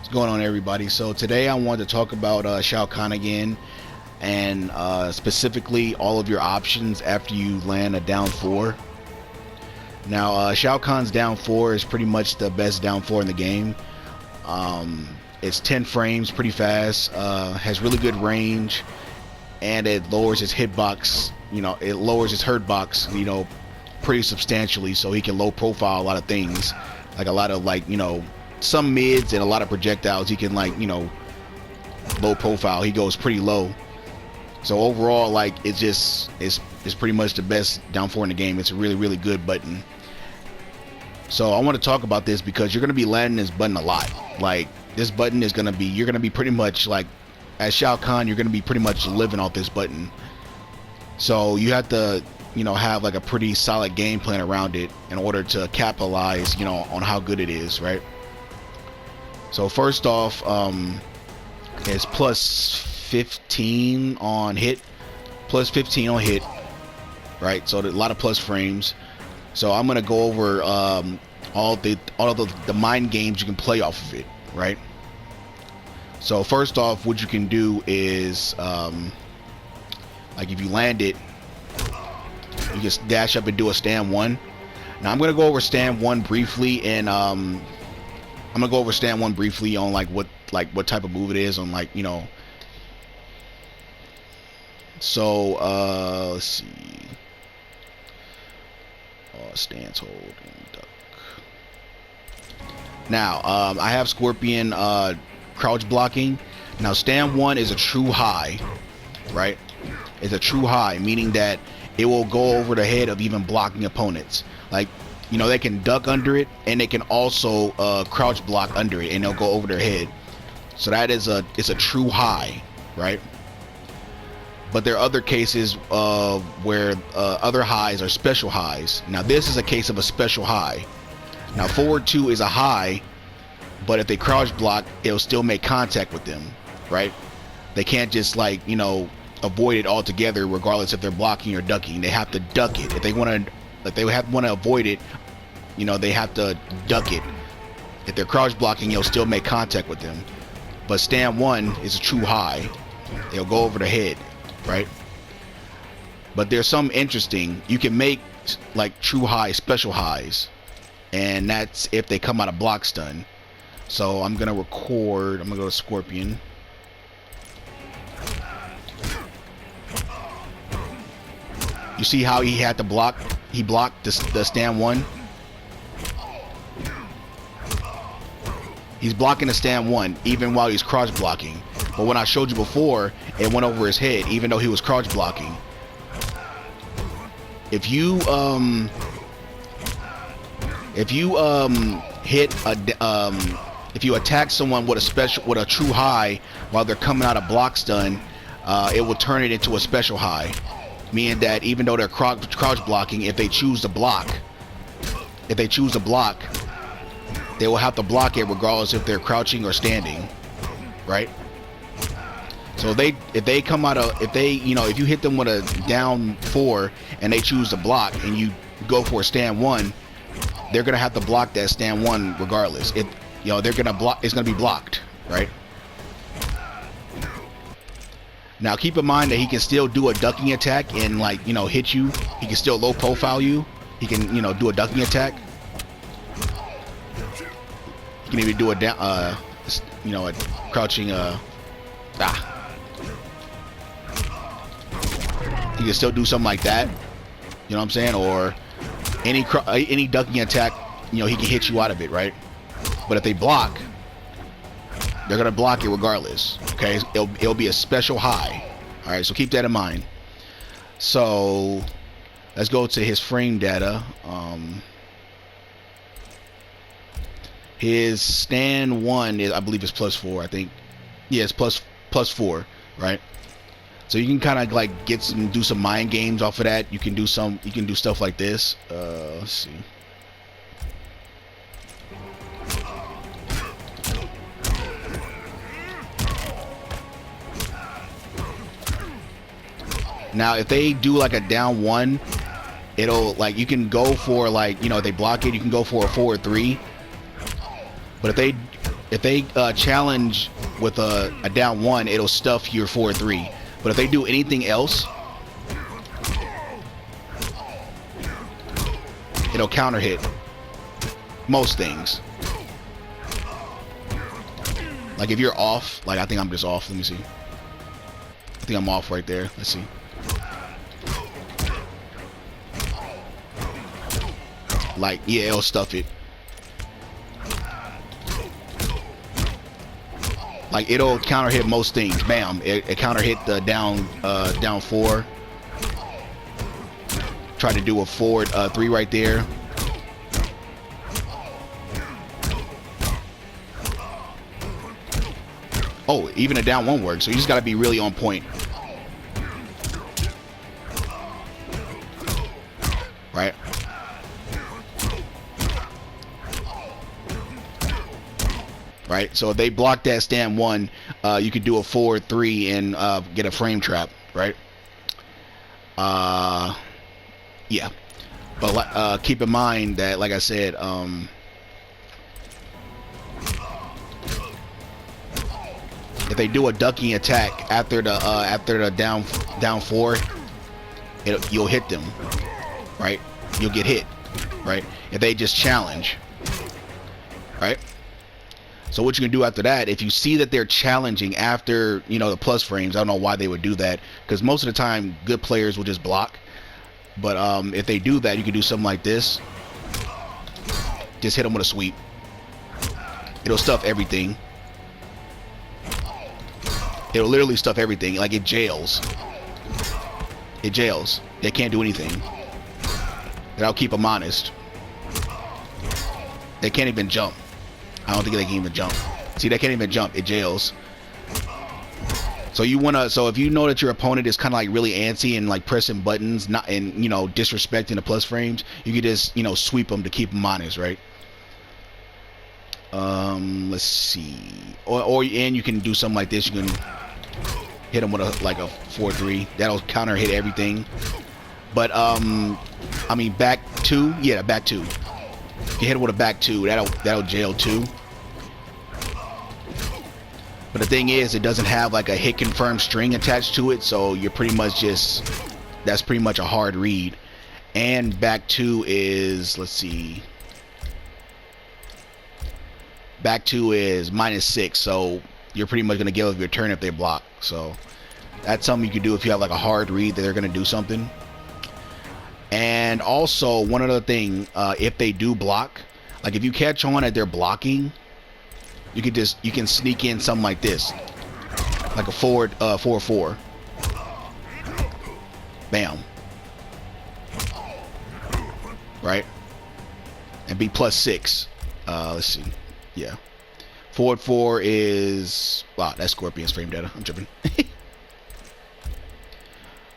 What's going on, everybody? So today I wanted to talk about Shao Kahn again, and specifically all of your options after you land a down 4. Now Shao Kahn's down 4 is pretty much the best down 4 in the game. It's 10 frames, pretty fast, has really good range, and it lowers his hitbox. It lowers his hurt box, pretty substantially, so he can low profile a lot of things, like a lot of some mids and a lot of projectiles. He can low profile. He goes pretty low. So overall, it's pretty much the best down 4 in the game. It's a really good button. So I want to talk about this because you're going to be landing this button a lot. This button is going to be, you're going to be pretty much as Shao Kahn, you're going to be pretty much living off this button. So you have to have a pretty solid game plan around it in order to capitalize on how good it is, right? So first off, it's plus 15 on hit, right? So a lot of plus frames. So I'm gonna go over all the mind games you can play off of it, right? So first off, what you can do is if you land it, you just dash up and do a stand 1. Now I'm gonna go over stand 1 briefly, and on what type of move it is on So let's see. Stance, hold, and duck. Now I have Scorpion crouch blocking. Now stand 1 is a true high, right? It's a true high, meaning that it will go over the head of even blocking opponents. They can duck under it, and they can also crouch block under it, and they'll go over their head. So that is it's a true high, right? But there are other cases where other highs are special highs. Now this is a case of a special high. Now forward 2 is a high, but if they crouch block, it'll still make contact with them, right? They can't just avoid it altogether, regardless if they're blocking or ducking. They have to duck it if they want to avoid it. They have to duck it. If they're crouch blocking, it'll still make contact with them. But stand 1 is a true high. It'll go over the head, right? But there's some interesting. You can make true high special highs, and that's if they come out of block stun. So I'm gonna record. I'm gonna go to Scorpion. You see how he had to block? He blocked the stand 1. He's blocking the stand 1 even while he's crouch blocking. But when I showed you before, it went over his head even though he was crouch blocking. If you if you attack someone with a true high while they're coming out of block stun, it will turn it into a special high. Meaning that even though they're crouch blocking, if they choose to block, they will have to block it regardless if they're crouching or standing, right? So if you hit them with a down 4 and they choose to block, and you go for a stand 1, they're gonna have to block that stand 1 regardless. They're gonna block. It's gonna be blocked, right? Now keep in mind that he can still do a ducking attack and hit you. He can still low profile you. He can do a ducking attack. He can even do a down a crouching He can still do something like that. You know what I'm saying? Or any ducking attack, he can hit you out of it, right? But if they block, they're gonna block it regardless. Okay, it'll be a special high. All right, so keep that in mind. So let's go to his frame data. His stand 1 is, I believe, is +4. I think, yeah, it's plus 4, right? So you can kind of do some mind games off of that. You can do stuff like this. Let's see. Now if they do a down 1, it'll you can go for they block it, you can go for a forward 3. But if they challenge with a down 1, it'll stuff your 4-3. But if they do anything else, it'll counter hit most things. Like if you're off, like I think I'm just off. Let me see. I think I'm off right there. Let's see. Like, yeah, it'll stuff it. Like it'll counter hit most things. Bam! It counter hit the down 4. Try to do a forward 3 right there. Oh, even a down 1 works. So you just gotta be really on point. Right? Right? So if they block that stand 1, you could do a forward 3 and get a frame trap, right? Yeah. But keep in mind that, like I said, if they do a ducking attack after the down 4, you'll hit them, right? You'll get hit, right? If they just challenge, right? So what you can do after that, if you see that they're challenging after, you know, the plus frames, I don't know why they would do that, because most of the time good players will just block. But if they do that, you can do something like this. Just hit them with a sweep. It'll stuff everything. It'll literally stuff everything. Like it jails. It jails. They can't do anything. That'll keep them honest. They can't even jump. I don't think they can even jump. See, they can't even jump. It jails. So you wanna. So if you know that your opponent is kind of like really antsy and like pressing buttons, not and you know disrespecting the plus frames, you could just sweep them to keep them honest, right? Let's see. And you can do something like this. You can hit them with a 4-3. That'll counter hit everything. But I mean back 2. Yeah, back 2. You hit it with a back 2. That'll jail 2. But the thing is, it doesn't have like a hit confirm string attached to it, so you're pretty much that's pretty much a hard read. And back 2 is, let's see, back 2 is -6, so you're pretty much gonna give up your turn if they block. So that's something you could do if you have like a hard read that they're gonna do something. And also one other thing, if they do block, like if you catch on that they're blocking, you can sneak in something like this, like a forward 4-4. Bam. Right? And be +6. Let's see. Yeah. Forward 4 is, wow, that's Scorpion's frame data. I'm tripping.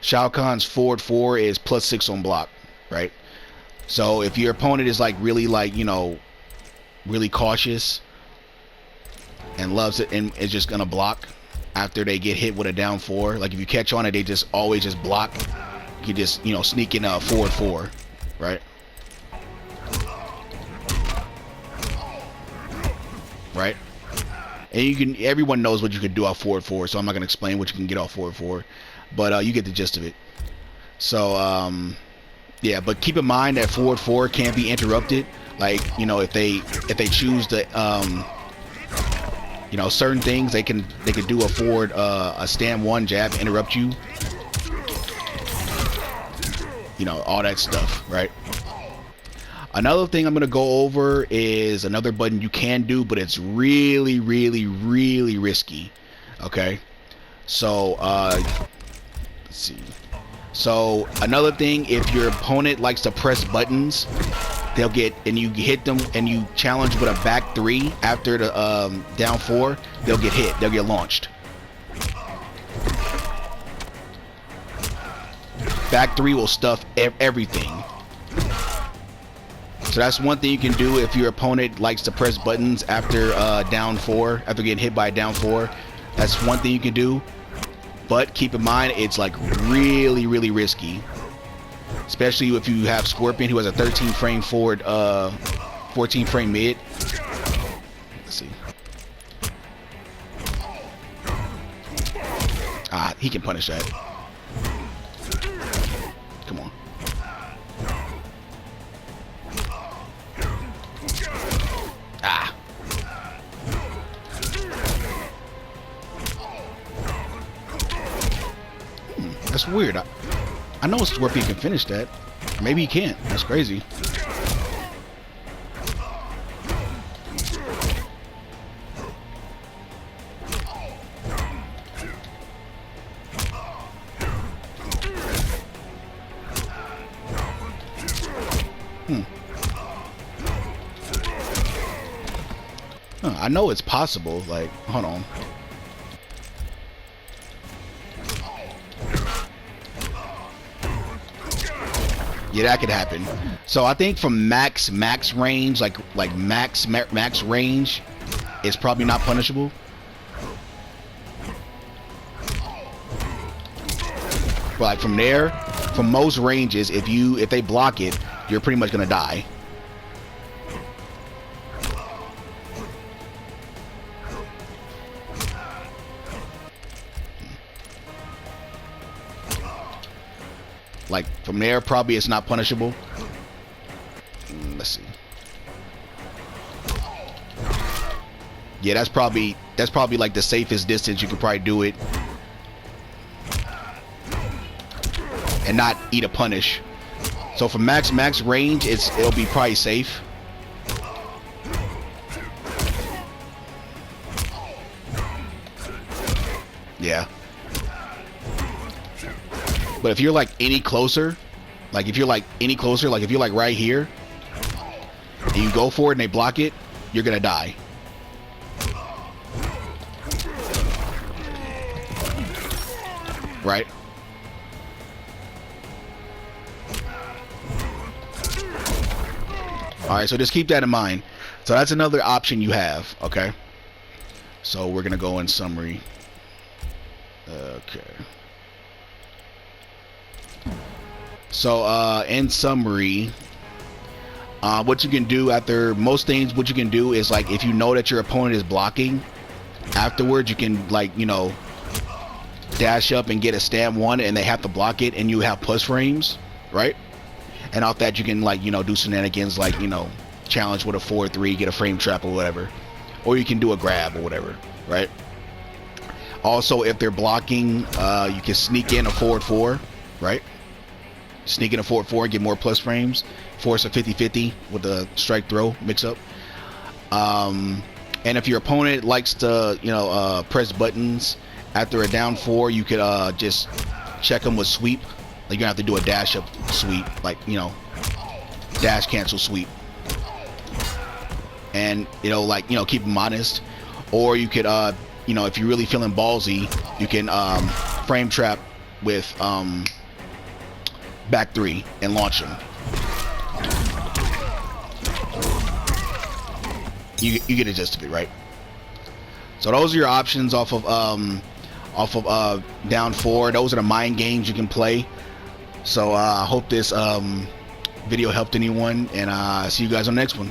Shao Kahn's forward 4 is +6 on block, right? So if your opponent is like really really cautious and loves it and is just gonna block after they get hit with a down 4, like if you catch on it, they just always just block. You just sneak in a forward 4, right? Right? And you can, everyone knows what you can do off forward 4, so I'm not gonna explain what you can get off forward 4, but you get the gist of it. So yeah, but keep in mind that forward 4 can't be interrupted. Like if they choose to certain things, they can do a forward a stand 1 jab, interrupt you, all that stuff, right? Another thing I'm going to go over is another button you can do, but it's really risky. Okay, so let's see. So another thing, if your opponent likes to press buttons, they'll get, and you hit them and you challenge with a back 3 after the down 4, they'll get hit, they'll get launched. Back 3 will stuff everything. So that's one thing you can do if your opponent likes to press buttons after down 4, after getting hit by a down 4. That's one thing you can do. But keep in mind, it's like really risky. Especially if you have Scorpion, who has a 13 frame forward, 14 frame mid. Let's see. he can punish that. Come on. Ah. That's weird. I know Scorpion can finish that. Maybe he can't. That's crazy. I know it's possible. Like, hold on. Yeah, that could happen. So I think from max range, like max range, it's probably not punishable. But like from there, from most ranges, if they block it, you're pretty much gonna die. Like from there, probably it's not punishable. Let's see. Yeah, that's probably like the safest distance you could probably do it, and not eat a punish. So for max range, it'll be probably safe. Yeah. But if you're like any closer, like if you're like right here, and you go for it and they block it, you're gonna die. Right? Alright, so just keep that in mind. So that's another option you have, okay? So we're gonna go in summary. Okay. So in summary, what you can do after most things, what you can do is, like, if you know that your opponent is blocking, afterwards you can, like, you know, dash up and get a stand one and they have to block it and you have plus frames, right? And off that you can, like, you know, do shenanigans like, you know, challenge with a 4-3, get a frame trap or whatever, or you can do a grab or whatever, right? Also, if they're blocking, you can sneak in a forward 4, right? Sneak in a forward 4 and get more plus frames. Force a 50-50 with the strike throw mix up. And if your opponent likes to, you know, press buttons after a down 4, you could just check them with sweep. Like, you're gonna have to do a dash up sweep, like, you know, dash cancel sweep. And, you know, like, you know, keep them honest. Or you could, you know, if you're really feeling ballsy, you can frame trap with back 3 and launch them. You get the gist of it, right? So those are your options off of down 4. Those are the mind games you can play. So I hope this video helped anyone, and see you guys on the next one.